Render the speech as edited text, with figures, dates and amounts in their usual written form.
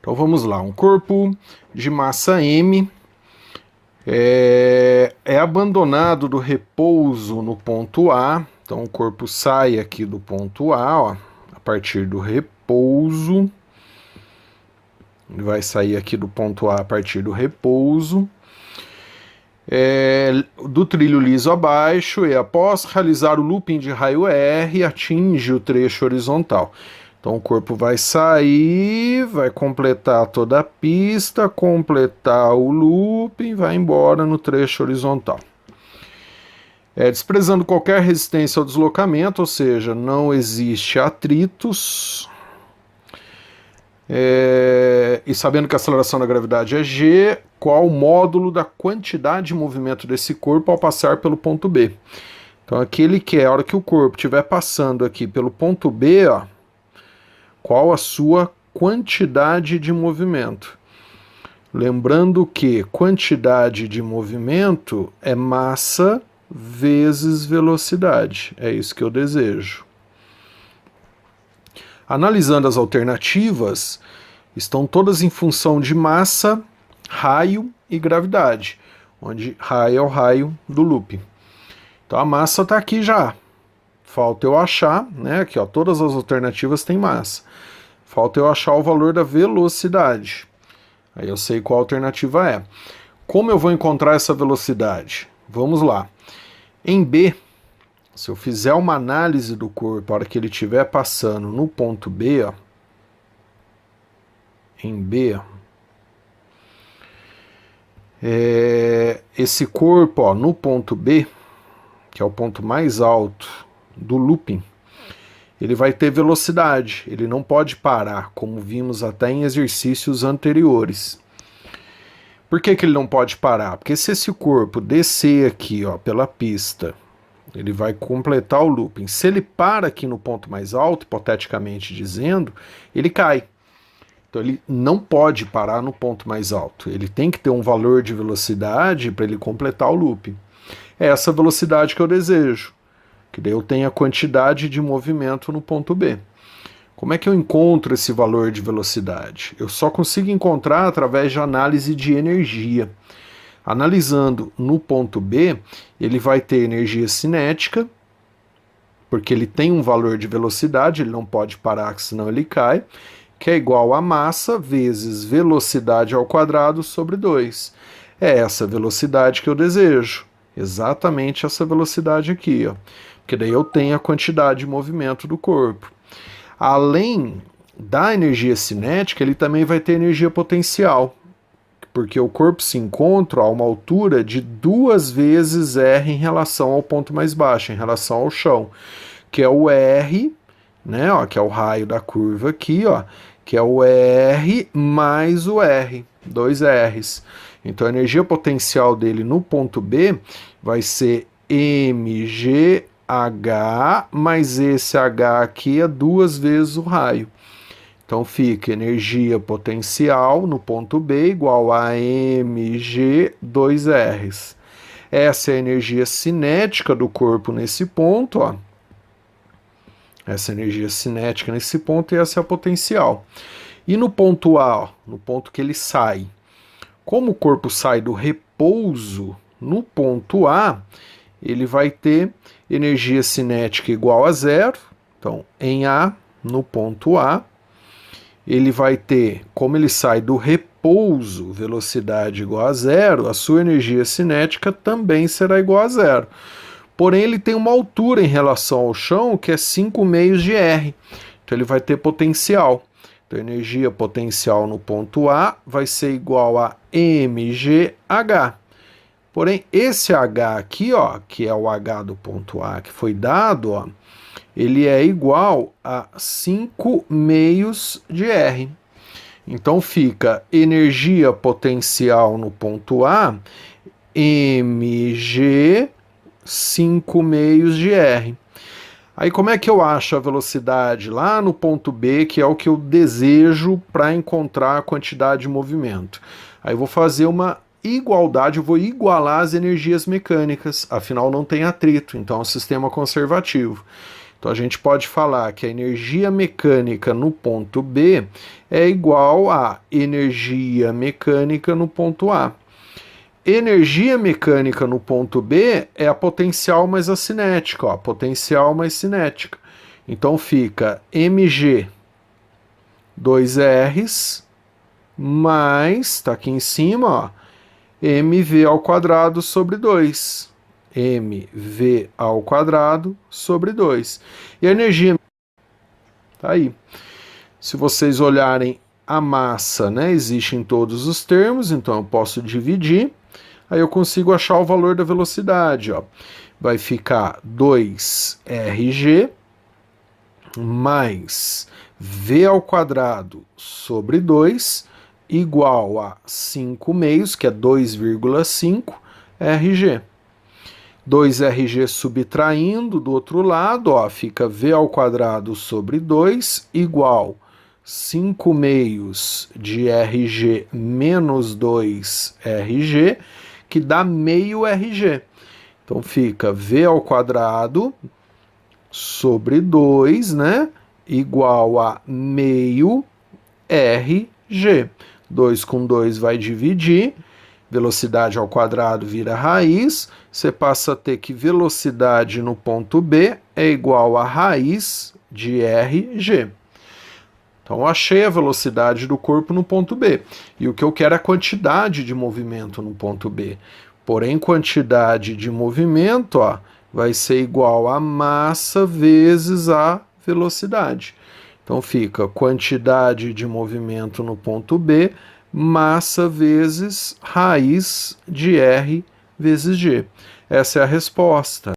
Então vamos lá, um corpo de massa M é abandonado do repouso no ponto A. Então o corpo sai aqui do ponto A, ó, a partir do repouso. Ele vai sair aqui do ponto A partir do repouso. Do trilho liso abaixo, e após realizar o looping de raio R, atinge o trecho horizontal. Então o corpo vai sair, vai completar toda a pista, completar o looping, vai embora no trecho horizontal. Desprezando qualquer resistência ao deslocamento, ou seja, não existe atritos, e sabendo que a aceleração da gravidade é g, qual o módulo da quantidade de movimento desse corpo ao passar pelo ponto B? Então aqui ele quer, a hora que o corpo estiver passando aqui pelo ponto B, ó, qual a sua quantidade de movimento. Lembrando que quantidade de movimento é massa vezes velocidade. É isso que eu desejo. Analisando as alternativas, estão todas em função de massa, raio e gravidade, onde raio é o raio do looping. Então a massa está aqui já. Falta eu achar, né? Aqui, ó, todas as alternativas têm massa. Falta eu achar o valor da velocidade. Aí eu sei qual alternativa é. Como eu vou encontrar essa velocidade? Vamos lá. Em B, se eu fizer uma análise do corpo, a hora que ele estiver passando no ponto B, ó, em B, esse corpo, ó, no ponto B, que é o ponto mais alto do looping, ele vai ter velocidade, ele não pode parar, como vimos até em exercícios anteriores. Por que que ele não pode parar? Porque se esse corpo descer aqui, ó, pela pista, ele vai completar o looping. Se ele para aqui no ponto mais alto, hipoteticamente dizendo, ele cai. Então ele não pode parar no ponto mais alto. Ele tem que ter um valor de velocidade para ele completar o looping. É essa velocidade que eu desejo, que daí eu tenho a quantidade de movimento no ponto B. Como é que eu encontro esse valor de velocidade? Eu só consigo encontrar através de análise de energia. Analisando no ponto B, ele vai ter energia cinética, porque ele tem um valor de velocidade, ele não pode parar, senão ele cai, que é igual a massa vezes velocidade ao quadrado sobre 2. É essa velocidade que eu desejo, exatamente essa velocidade aqui, ó, porque daí eu tenho a quantidade de movimento do corpo. Além da energia cinética, ele também vai ter energia potencial, porque o corpo se encontra a uma altura de 2 vezes R em relação ao ponto mais baixo, em relação ao chão, que é o R, né, ó, que é o raio da curva aqui, ó, que é o R mais o R, 2 R's. Então a energia potencial dele no ponto B vai ser mgh, mais esse H aqui é 2 vezes o raio. Então fica energia potencial no ponto B igual a mg 2Rs. Essa é a energia cinética do corpo nesse ponto, ó. Essa energia cinética nesse ponto, e essa é a potencial. E no ponto A, ó, no ponto que ele sai, como o corpo sai do repouso no ponto A, ele vai ter energia cinética igual a 0. Então, em A, no ponto A, ele vai ter, como ele sai do repouso, velocidade igual a 0, a sua energia cinética também será igual a 0. Porém, ele tem uma altura em relação ao chão que é 5 meios de R. Então, ele vai ter potencial. Então, a energia potencial no ponto A vai ser igual a mgh. Porém, esse H aqui, ó, que é o H do ponto A que foi dado, ó, ele é igual a 5 meios de R. Então fica energia potencial no ponto A, mg 5 meios de R. Aí como é que eu acho a velocidade lá no ponto B, que é o que eu desejo para encontrar a quantidade de movimento? Aí eu vou fazer uma igualdade, eu vou igualar as energias mecânicas, afinal não tem atrito, então é um sistema conservativo. Então a gente pode falar que a energia mecânica no ponto B é igual a energia mecânica no ponto A. Energia mecânica no ponto B é a potencial mais a cinética, ó, potencial mais cinética. Então fica mg 2Rs mais, tá aqui em cima, ó, mv ao quadrado sobre 2. mv ao quadrado sobre 2. E a energia tá aí. Se vocês olharem a massa, né, existe em todos os termos, então eu posso dividir, aí eu consigo achar o valor da velocidade, ó. Vai ficar 2rg mais v ao quadrado sobre 2 igual a 5 meios, que é 2,5 rg. 2rg subtraindo do outro lado, ó, fica v ao quadrado sobre 2 igual 5 meios de rg menos 2rg, que dá meio rg. Então fica v ao quadrado sobre 2, né, igual a meio rg. 2 com 2 vai dividir, velocidade ao quadrado vira raiz, você passa a ter que velocidade no ponto B é igual a raiz de rg. Então eu achei a velocidade do corpo no ponto B. E o que eu quero é a quantidade de movimento no ponto B. Porém, quantidade de movimento, ó, vai ser igual a massa vezes a velocidade. Então fica quantidade de movimento no ponto B, massa vezes raiz de R vezes G. Essa é a resposta.